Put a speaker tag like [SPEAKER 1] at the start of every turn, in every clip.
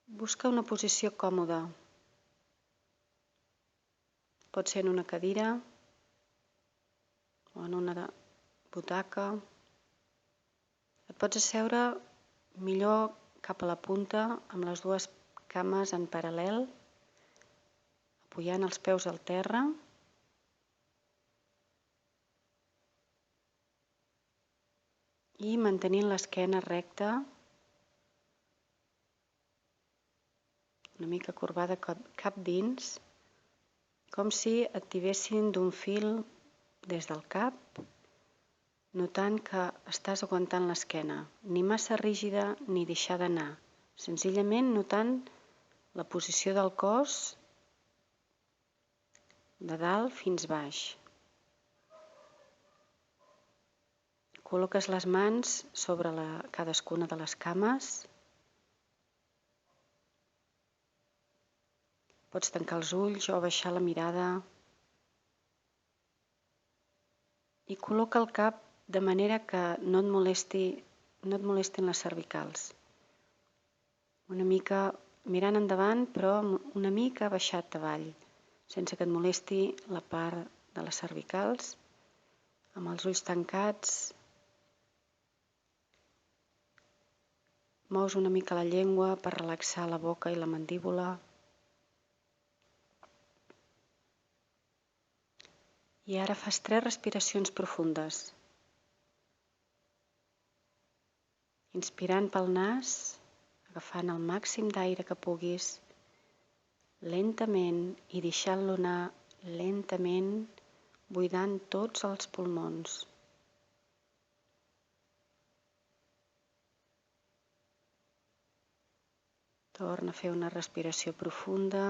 [SPEAKER 1] Busca una posició còmoda. Pot ser en una cadira o en una butaca. Et pots asseure millor cap a la punta amb les dues cames en paral·lel, apoyant els peus al terra i mantenint l'esquena recta, una mica corbada cap dins, com si et tibessin d'un fil des del cap, notant que estàs aguantant l'esquena, ni massa rígida ni deixada anar, senzillament notant la posició del cos de dalt fins baix. Col·loques les mans sobre cadascuna de les cames. Pots tancar els ulls o baixar la mirada. I col·loca el cap de manera que no et molestin les cervicals. Una mica mirant endavant, però una mica baixat avall, sense que et molesti la part de les cervicals, amb els ulls tancats. Mous una mica la llengua per relaxar la boca i la mandíbula. I ara fas 3 respiracions profundes. Inspirant pel nas, agafant el màxim d'aire que puguis, lentament, i deixant-lo anar lentament, buidant tots els pulmons. Torna a fer una respiració profunda.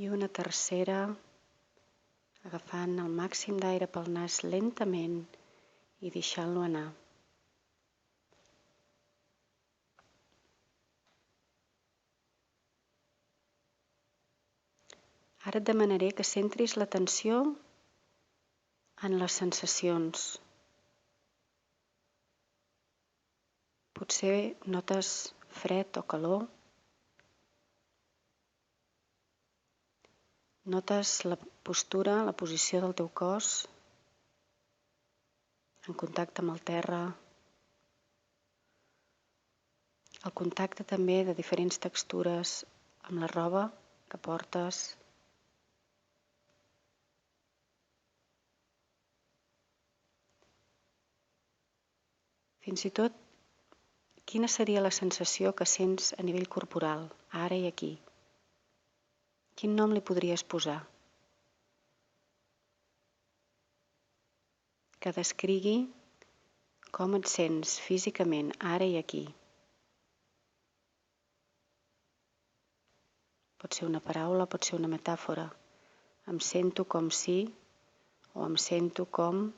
[SPEAKER 1] I una tercera, agafant el màxim d'aire pel nas lentament i deixant-lo anar. Ara et demanaré que centris l'atenció en les sensacions. Potser notes fred o calor. Notes la postura, la posició del teu cos en contacte amb el terra. El contacte també de diferents textures amb la roba que portes. Fins i tot, quina seria la sensació que sents a nivell corporal, ara i aquí? Quin nom li podries posar? Que descrigui com et sents físicament, ara i aquí. Pot ser una paraula, pot ser una metàfora. Em sento com si, o em sento com.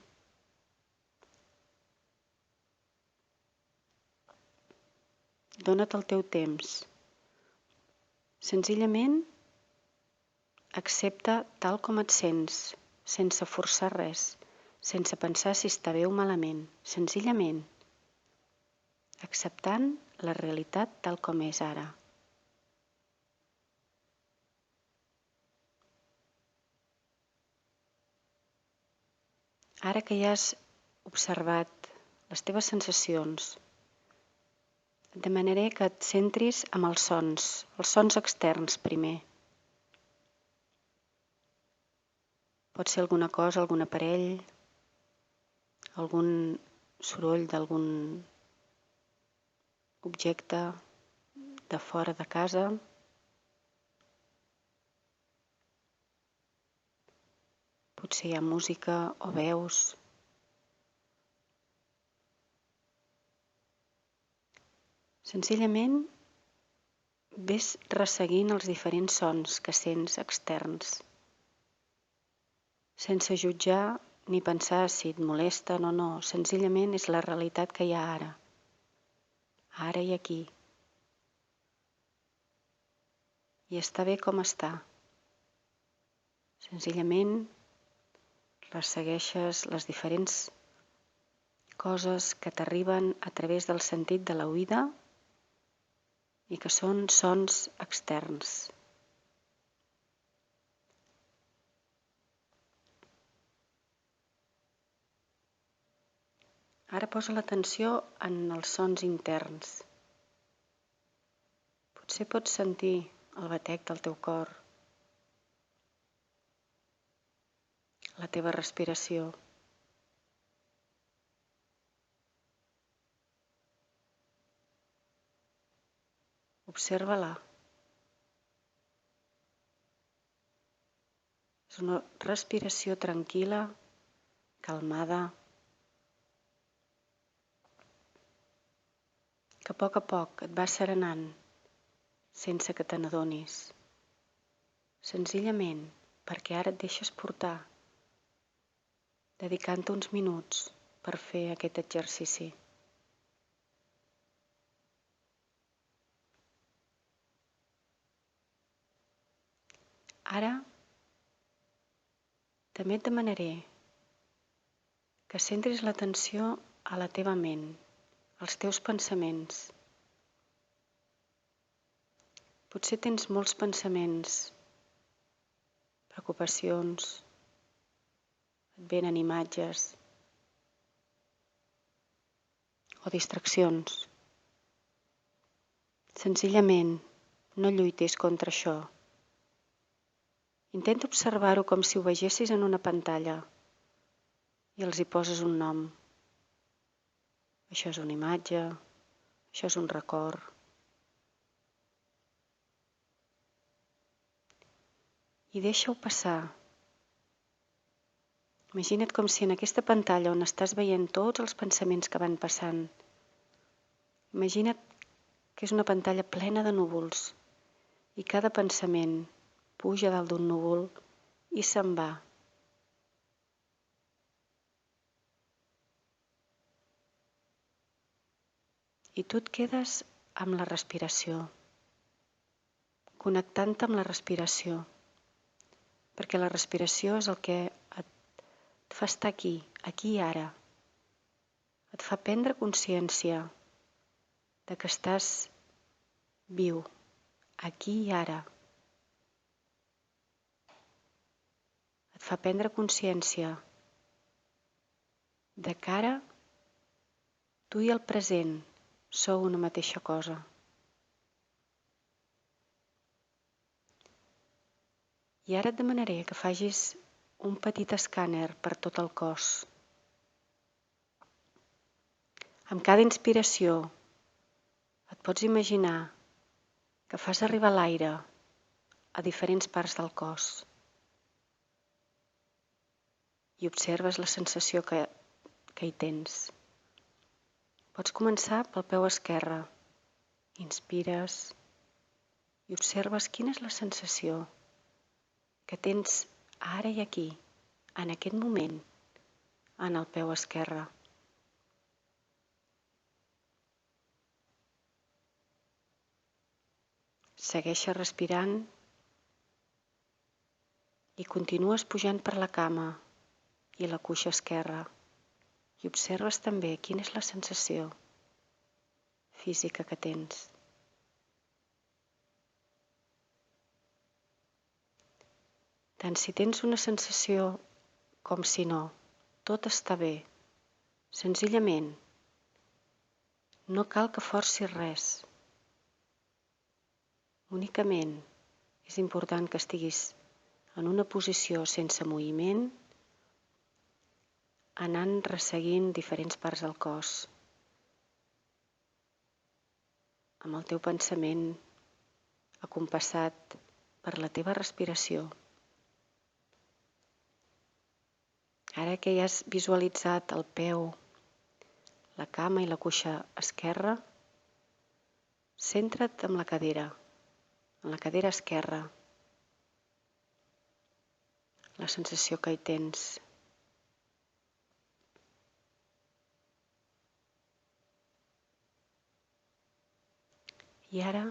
[SPEAKER 1] Dóna't el teu temps. Senzillament accepta tal com et sents, sense forçar res, sense pensar si està bé o malament, senzillament acceptant la realitat tal com és ara. Ara que ja has observat les teves sensacions, et demanaré que et centris en els sons externs primer. Pot ser alguna cosa, algun aparell, algun soroll d'algun objecte de fora de casa. Potser hi ha música o veus. Senzillament ves resseguint els diferents sons que sents externs, sense jutjar ni pensar si et molesten o no, senzillament és la realitat que hi ha ara i aquí. I està bé com està. Senzillament Ressegueixes les diferents coses que t'arriben a través del sentit de l'oïda i que són sons externs. Ara posa l'atenció en els sons interns. Potser pots sentir el batec del teu cor, la teva respiració. Observa-la. És una respiració tranquil·la, calmada, que a poc et va serenant sense que te n'adonis. Senzillament perquè ara et deixes portar, dedicant-te uns minuts per fer aquest exercici. Ara també et demanaré que centris l'atenció a la teva ment, als teus pensaments. Potser tens molts pensaments, preocupacions, et venen imatges o distraccions. Senzillament, no lluitis contra això. Intenta observar-ho com si ho vegessis en una pantalla i els hi poses un nom. Això és una imatge, això és un record. I deixa-ho passar. Imagina't com si en aquesta pantalla on estàs veient tots els pensaments que van passant, imagina't que és una pantalla plena de núvols i cada pensament puja dalt d'un núvol i se'n va. I tu et quedes amb la respiració, connectant-te amb la respiració, perquè la respiració és el que et fa estar aquí i ara. Et fa prendre consciència de que estàs viu, aquí i ara. Et fa prendre consciència de que ara tu i el present sou una mateixa cosa. I ara et demanaré que facis un petit escàner per tot el cos. Amb cada inspiració et pots imaginar que fas arribar l'aire a diferents parts del cos i observes la sensació que hi tens. Pots començar pel peu esquerre. Inspires i observes quina és la sensació que tens ara i aquí, en aquest moment, en el peu esquerre. Segueixes respirant i continues pujant per la cama i la cuixa esquerra i observes també quina és la sensació física que tens. Tant si tens una sensació com si no, tot està bé. Senzillament, no cal que forcis res. Únicament és important que estiguis en una posició sense moviment, anant resseguint diferents parts del cos, amb el teu pensament acompassat per la teva respiració. Ara que ja has visualitzat el peu, la cama i la cuixa esquerra, centra't en la cadera esquerra, la sensació que hi tens. I ara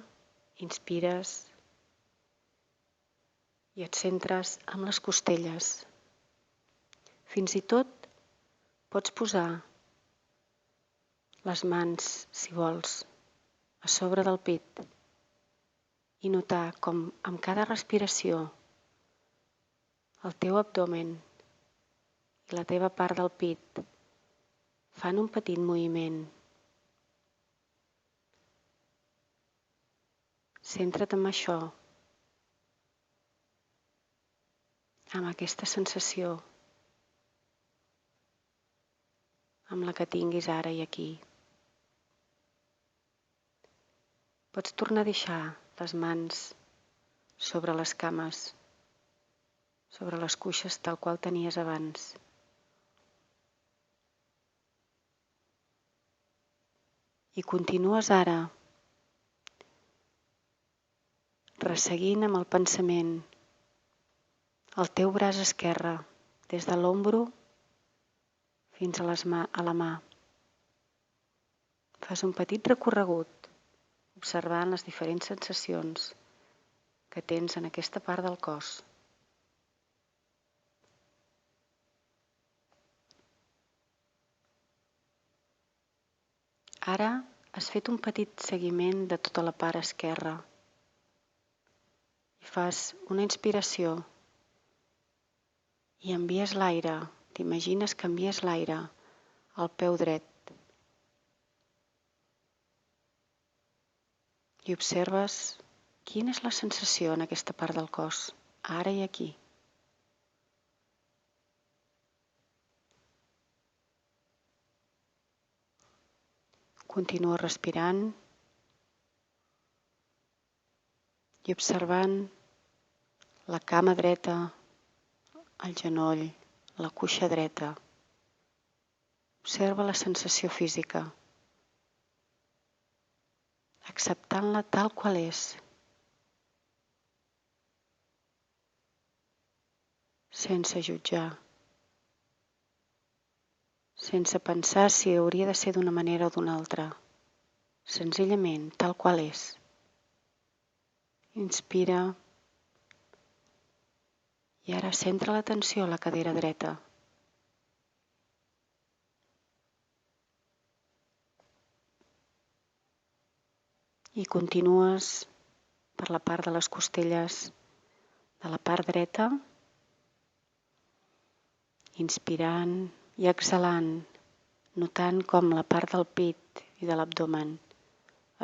[SPEAKER 1] inspires i et centres en les costelles, Fins i tot pots posar les mans, si vols, a sobre del pit i notar com amb cada respiració el teu abdomen i la teva part del pit fan un petit moviment. Centra't en això, amb aquesta sensació, amb la que tinguis ara i aquí. Pots tornar a deixar les mans sobre les cames, sobre les cuixes tal qual tenies abans. I continues ara resseguint amb el pensament el teu braç esquerre des de l'ombro fins a la mà. Fas un petit recorregut observant les diferents sensacions que tens en aquesta part del cos. Ara has fet un petit seguiment de tota la part esquerra i fas una inspiració i envies l'aire, t'imagines que envies l'aire al peu dret i observes quina és la sensació en aquesta part del cos, ara i aquí. Continua respirant i observant la cama dreta, el genoll, la cuixa dreta. Observa la sensació física, acceptant-la tal qual és, sense jutjar, sense pensar si hauria de ser d'una manera o d'una altra, senzillament tal qual és. Inspira i ara centra l'atenció a la cadera dreta. I continues per la part de les costelles de la part dreta, inspirant i exhalant, notant com la part del pit i de l'abdomen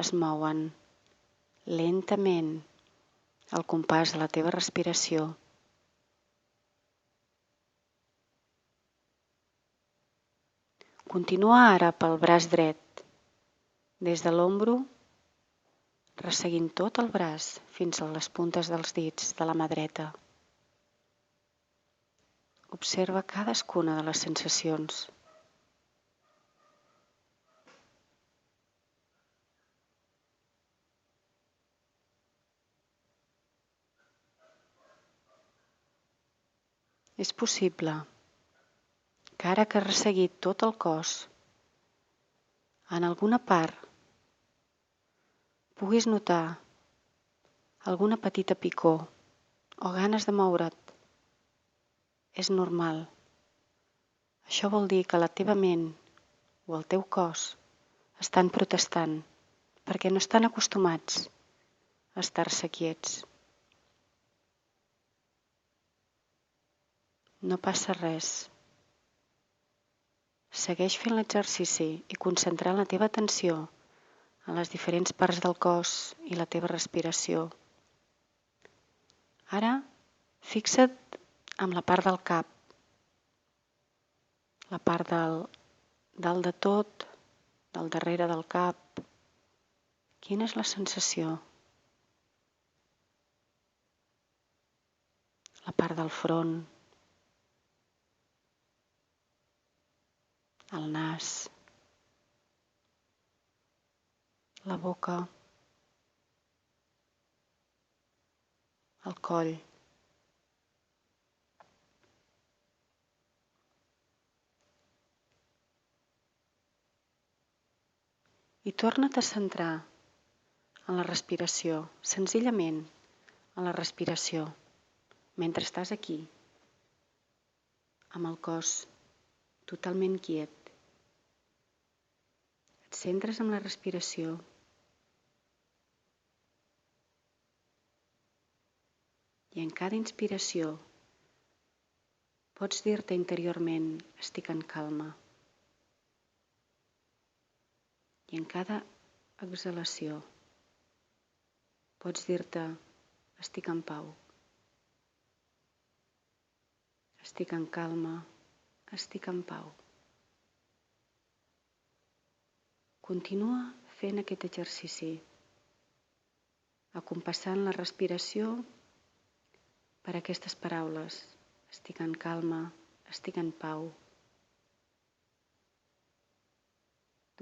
[SPEAKER 1] es mouen lentament al compàs de la teva respiració. Continua ara pel braç dret, des de l'ombro, resseguint tot el braç fins a les puntes dels dits de la mà dreta. Observa cadascuna de les sensacions. És possible que ara que has resseguit tot el cos, en alguna part puguis notar alguna petita picor o ganes de moure't. És normal. Això vol dir que la teva ment o el teu cos estan protestant perquè no estan acostumats a estar-se quiets. No passa res. Segueix fent l'exercici i concentrant la teva atenció en les diferents parts del cos i la teva respiració. Ara, fixa't en la part del cap, la part dalt de tot, del darrere del cap. Quina és la sensació? La part del front, el nas, la boca, el coll. I torna't a centrar en la respiració, senzillament en la respiració, mentre estàs aquí, amb el cos totalment quiet. Et centres en la respiració. I en cada inspiració pots dir-te interiorment estic en calma. I en cada exhalació pots dir-te estic en pau. Estic en calma, estic en pau. Continua fent aquest exercici, acompassant la respiració per aquestes paraules. Estic en calma, estic en pau.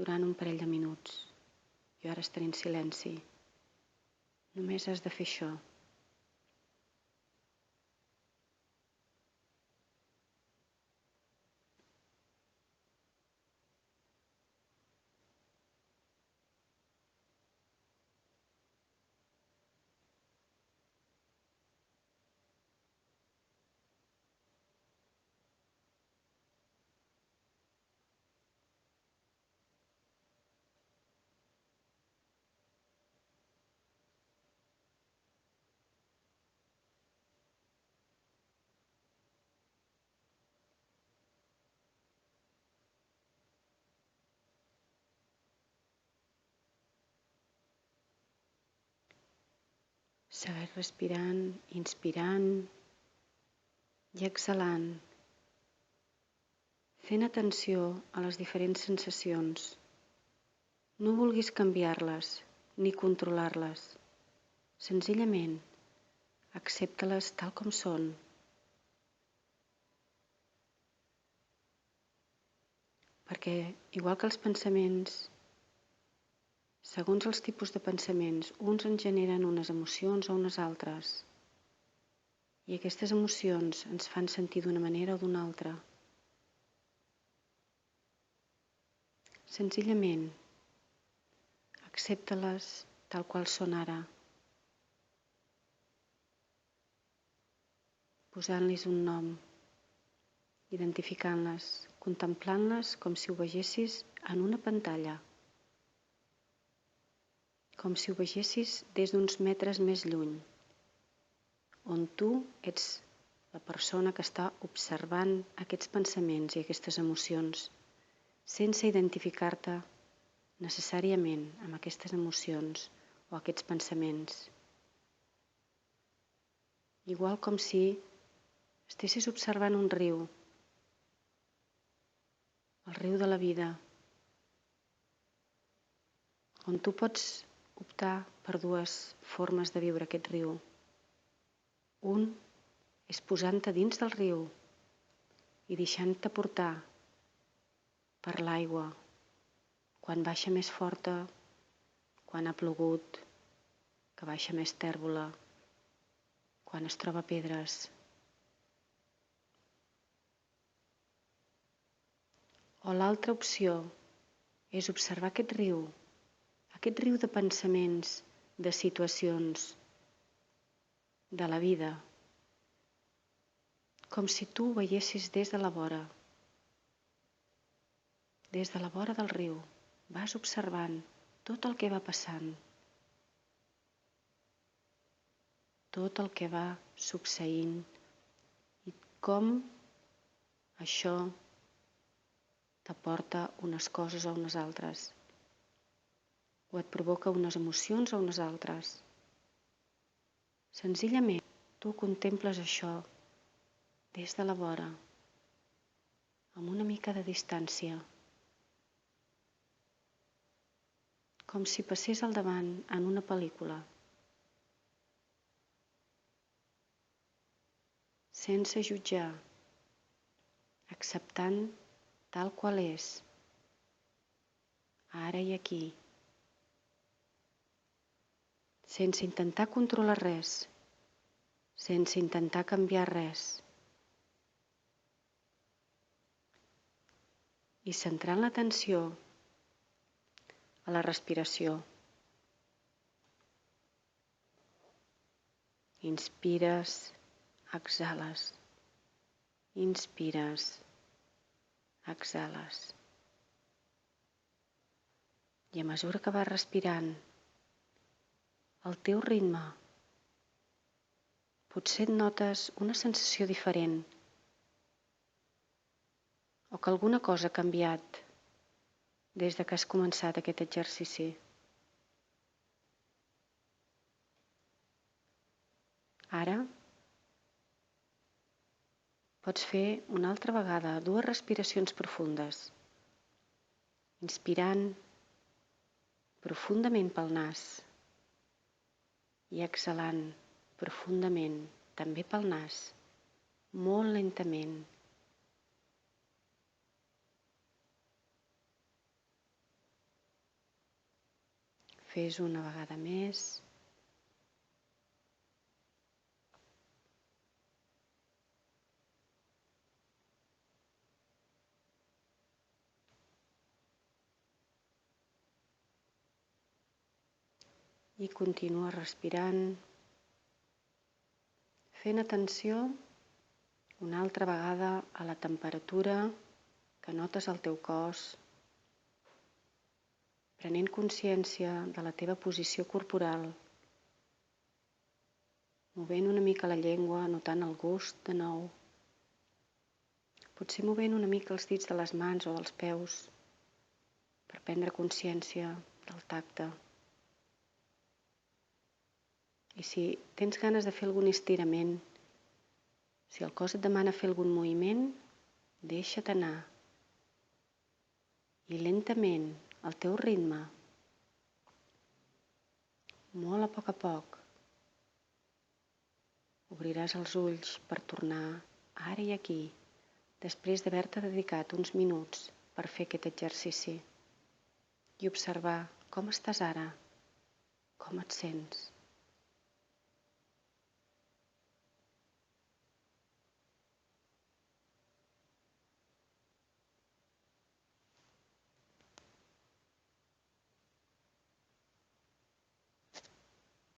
[SPEAKER 1] Durant un parell de minuts. Jo ara estaré en silenci. Només has de fer això. Segueix respirant, inspirant i exhalant, fent atenció a les diferents sensacions. No vulguis canviar-les ni controlar-les. Senzillament, accepta-les tal com són. Perquè, igual que els pensaments, segons els tipus de pensaments, uns en generen unes emocions o unes altres. I aquestes emocions ens fan sentir d'una manera o d'una altra. Senzillament, accepta-les tal qual són ara, posant-los un nom, identificant-les, contemplant-les com si ho vegessis en una pantalla. Com si ho vegessis des d'uns metres més lluny, on tu ets la persona que està observant aquests pensaments i aquestes emocions, sense identificar-te necessàriament amb aquestes emocions o aquests pensaments. Igual com si estessis observant un riu, el riu de la vida, on tu pots optar per dues formes de viure aquest riu. Un és posant-te dins del riu i deixant-te portar per l'aigua, quan baixa més forta, quan ha plogut, que baixa més tèrbola, quan es troba pedres. O l'altra opció és observar aquest riu de pensaments, de situacions, de la vida, com si tu ho veiessis des de la vora. Des de la vora del riu vas observant tot el que va passant, tot el que va succeint i com això t'aporta unes coses o unes altres, o et provoca unes emocions o unes altres. Senzillament, tu contemples això des de la vora, amb una mica de distància, com si passés al davant en una pel·lícula, sense jutjar, acceptant tal qual és, ara i aquí, sense intentar controlar res, sense intentar canviar res, i centrant l'atenció a la respiració. Inspires, exhales Inspires, exhales. I a mesura que vas respirant, al teu ritme, potser et notes una sensació diferent o que alguna cosa ha canviat des de que has començat aquest exercici. Ara pots fer una altra vegada 2 respiracions profundes, inspirant profundament pel nas i exhalant profundament també pel nas, molt lentament. Fes una vegada més. I continua respirant, fent atenció una altra vegada a la temperatura que notes al teu cos, prenent consciència de la teva posició corporal, movent una mica la llengua, notant el gust de nou, potser movent una mica els dits de les mans o dels peus per prendre consciència del tacte. I si tens ganes de fer algun estirament, si el cos et demana fer algun moviment, deixa't anar. I lentament, al teu ritme, molt a poc, obriràs els ulls per tornar ara i aquí, després d'haver-te dedicat uns minuts per fer aquest exercici i observar com estàs ara, com et sents.